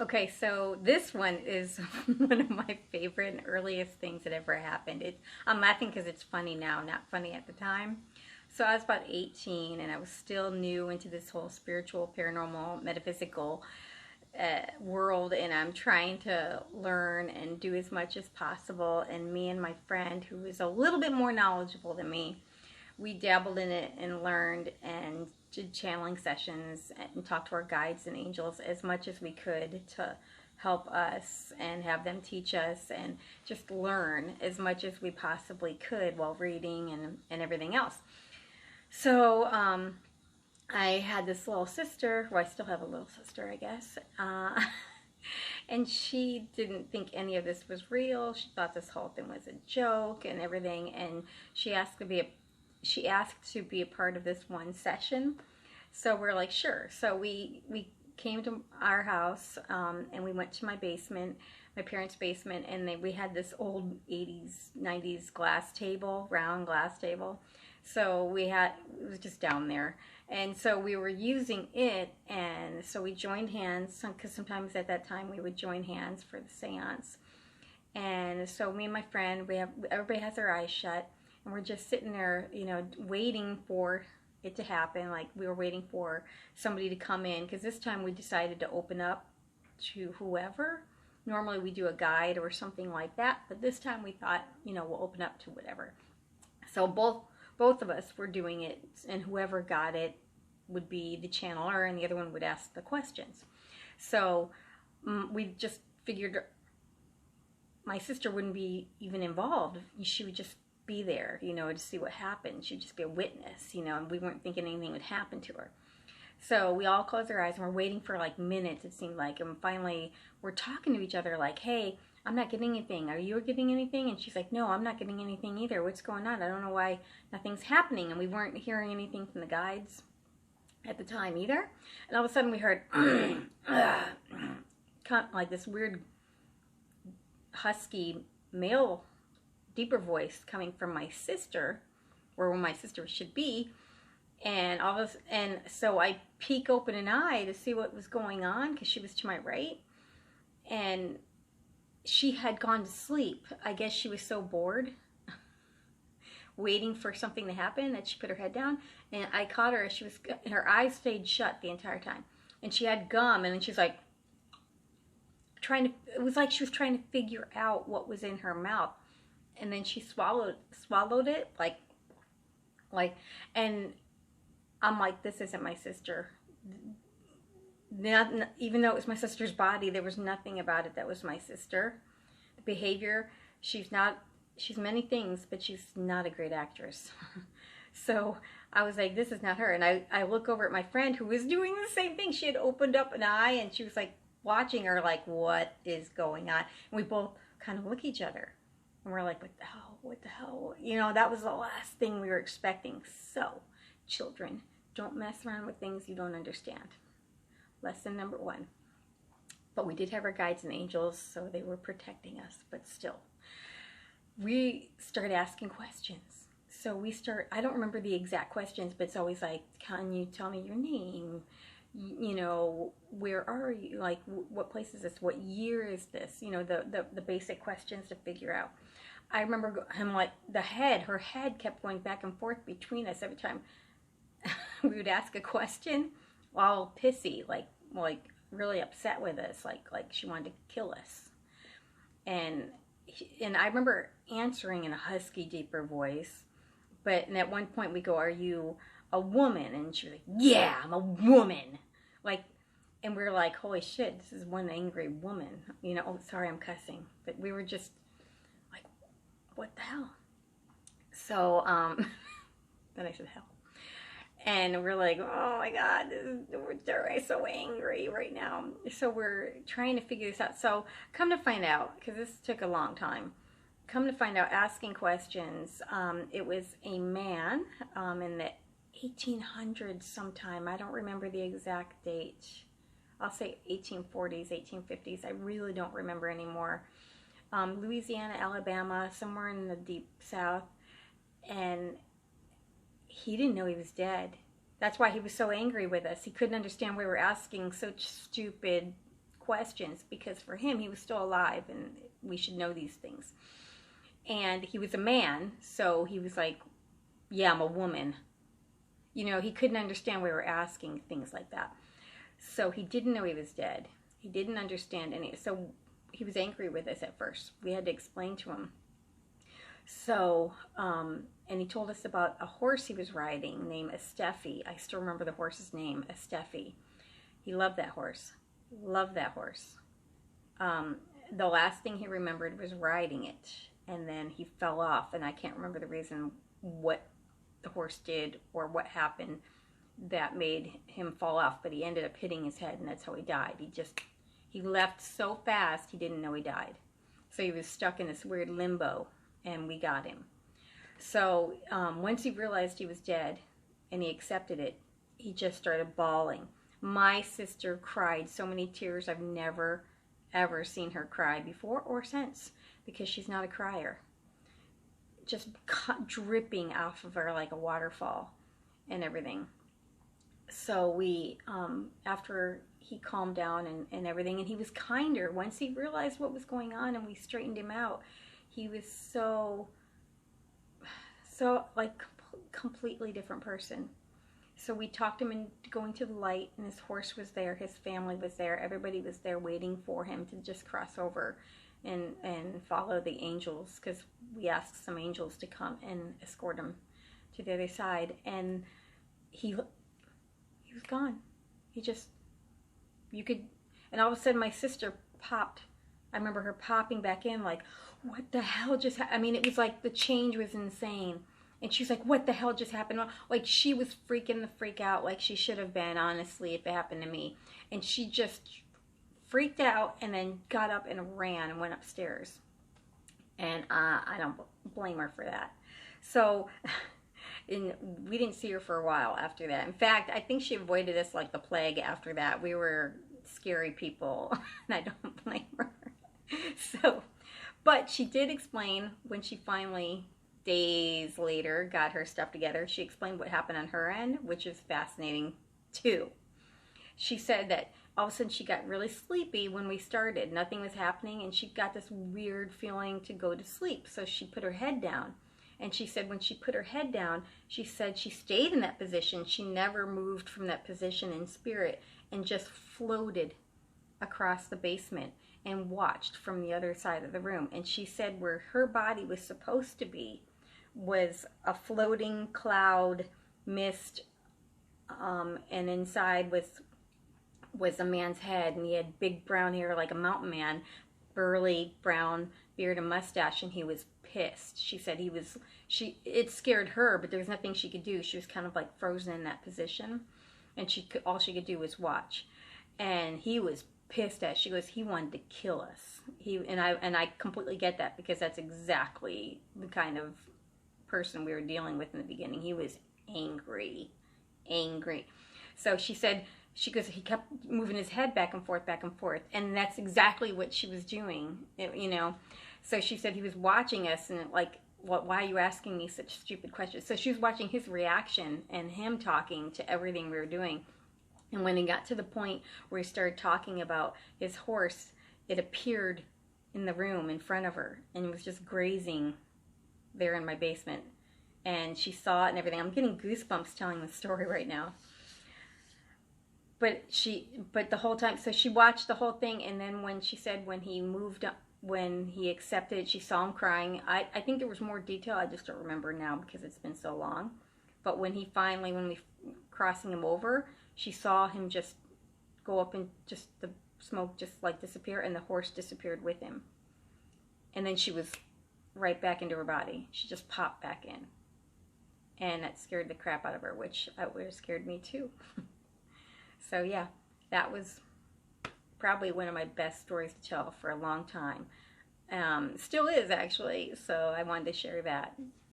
Okay, so this one is one of my favorite and earliest things that ever happened. I'm laughing because it's funny now, not funny at the time. So I was about 18 and I was still new into this whole spiritual, paranormal, metaphysical world, and I'm trying to learn and do as much as possible. And me and my friend, who was a little bit more knowledgeable than me, we dabbled in it and learned and did channeling sessions and talked to our guides and angels as much as we could to help us and have them teach us and just learn as much as we possibly could while reading and everything else. So I had this little sister, well, I still have a little sister, I guess, and she didn't think any of this was real. She thought this whole thing was a joke and everything, and she asked to be a part of this one session. So we're like, sure. So we came to our house, and we went to my basement, my parents' basement, and we had this old 80s, 90s glass table, round glass table. So it was just down there. And so we were using it, and so we joined hands, because sometimes at that time we would join hands for the seance. And so me and my friend, everybody has their eyes shut, and we're just sitting there, waiting for it to happen. Like, we were waiting for somebody to come in, because this time we decided to open up to whoever. Normally we do a guide or something like that, but this time we thought, we'll open up to whatever. So both of us were doing it, and whoever got it would be the channeler, and the other one would ask the questions. So we just figured my sister wouldn't be even involved. She would just be there, to see what happened. She'd just be a witness, and we weren't thinking anything would happen to her. So we all closed our eyes, and we're waiting for like minutes, it seemed like, and finally we're talking to each other like, hey, I'm not getting anything. Are you getting anything? And she's like, no, I'm not getting anything either. What's going on? I don't know why nothing's happening. And we weren't hearing anything from the guides at the time either. And all of a sudden we heard like this weird husky male deeper voice coming from my sister, or where my sister should be. And so I peek open an eye to see what was going on, because she was to my right, and she had gone to sleep. I guess she was so bored waiting for something to happen that she put her head down, and I caught her as her eyes stayed shut the entire time, and she had gum, and then she's like it was like she was trying to figure out what was in her mouth, and then she swallowed it like, and I'm like, this isn't my sister. Even though it was my sister's body, there was nothing about it that was my sister. The behavior, she's many things, but she's not a great actress. So I was like, this is not her. And I look over at my friend, who was doing the same thing. She had opened up an eye, and she was like watching her like, what is going on? And we both kind of look at each other, and we're like, what the hell? That was the last thing we were expecting. So, children, don't mess around with things you don't understand. Lesson number 1. But we did have our guides and angels, so they were protecting us. But still, we started asking questions. So I don't remember the exact questions, but it's always like, can you tell me your name? Where are you? Like, what place is this? What year is this? The basic questions to figure out. I remember him, like, her head kept going back and forth between us every time we would ask a question, all pissy, like really upset with us, like she wanted to kill us. And I remember answering in a husky, deeper voice. And at one point we go, are you a woman? And she was like, yeah, I'm a woman. And we're like, holy shit, this is one angry woman. Oh, sorry, I'm cussing. But we were just like, what the hell? So, then I said hell. And we're like, oh my God, we're so angry right now. So we're trying to figure this out. So come to find out, because this took a long time, come to find out, asking questions, it was a man in the 1800s sometime. I don't remember the exact date. I'll say 1840s, 1850s. I really don't remember anymore. Louisiana, Alabama, somewhere in the deep south. And he didn't know he was dead. That's why he was so angry with us. He couldn't understand why we were asking such stupid questions, because for him, he was still alive and we should know these things. And he was a man, so he was like, yeah, I'm a woman. You know, he couldn't understand why we were asking things like that. So he didn't know he was dead. He didn't understand any. So he was angry with us at first. We had to explain to him. So, and he told us about a horse he was riding named Esteffi. I still remember the horse's name, Esteffi. He loved that horse. Loved that horse. The last thing he remembered was riding it. And then he fell off. And I can't remember the reason what the horse did or what happened that made him fall off. But he ended up hitting his head, and that's how he died. He left so fast he didn't know he died. So he was stuck in this weird limbo, and we got him. So once he realized he was dead and he accepted it, he just started bawling. My sister cried so many tears I've never, ever seen her cry before or since, because she's not a crier. Just dripping off of her like a waterfall and everything. So we, after he calmed down and everything, and he was kinder once he realized what was going on and we straightened him out. He was so like completely different person. So we talked him into going to the light, and his horse was there, his family was there, everybody was there waiting for him to just cross over and follow the angels, because we asked some angels to come and escort him to the other side. And he was gone. And all of a sudden my sister popped. I remember her popping back in like, what the hell just happened? I mean, it was like the change was insane. And she's like, what the hell just happened? Like, she was freaking the freak out like she should have been, honestly, if it happened to me. And she just freaked out and then got up and ran and went upstairs. And I don't blame her for that. So we didn't see her for a while after that. In fact, I think she avoided us like the plague after that. We were scary people, and I don't blame her. So, but she did explain when she finally, days later, got her stuff together. She explained what happened on her end, which is fascinating too. She said that all of a sudden she got really sleepy when we started. Nothing was happening, and she got this weird feeling to go to sleep. So she put her head down. And she said when she put her head down, she said she stayed in that position. She never moved from that position in spirit, and just floated across the basement and watched from the other side of the room. And she said where her body was supposed to be was a floating cloud mist, and inside was a man's head, and he had big brown hair like a mountain man, burly brown beard and mustache, and he was pissed. She said it scared her, but there was nothing she could do. She was kind of like frozen in that position, and all she could do was watch. And he was pissed at. She goes, he wanted to kill us. And I completely get that, because that's exactly the kind of person we were dealing with in the beginning. He was angry. So she said, she goes, he kept moving his head back and forth, and that's exactly what she was doing, you know. So she said he was watching us, and like, why are you asking me such stupid questions? So she was watching his reaction and him talking to everything we were doing. And when he got to the point where he started talking about his horse, it appeared in the room in front of her, and it was just grazing there in my basement. And she saw it and everything. I'm getting goosebumps telling the story right now. But the whole time, so she watched the whole thing, and then when she said when he moved up, when he accepted it, she saw him crying. I think there was more detail, I just don't remember now because it's been so long. But when we crossing him over, she saw him just go up and just the smoke just like disappear, and the horse disappeared with him. And then she was right back into her body. She just popped back in. And that scared the crap out of her, which would have scared me too. So yeah, that was probably one of my best stories to tell for a long time. Still is, actually, so I wanted to share that.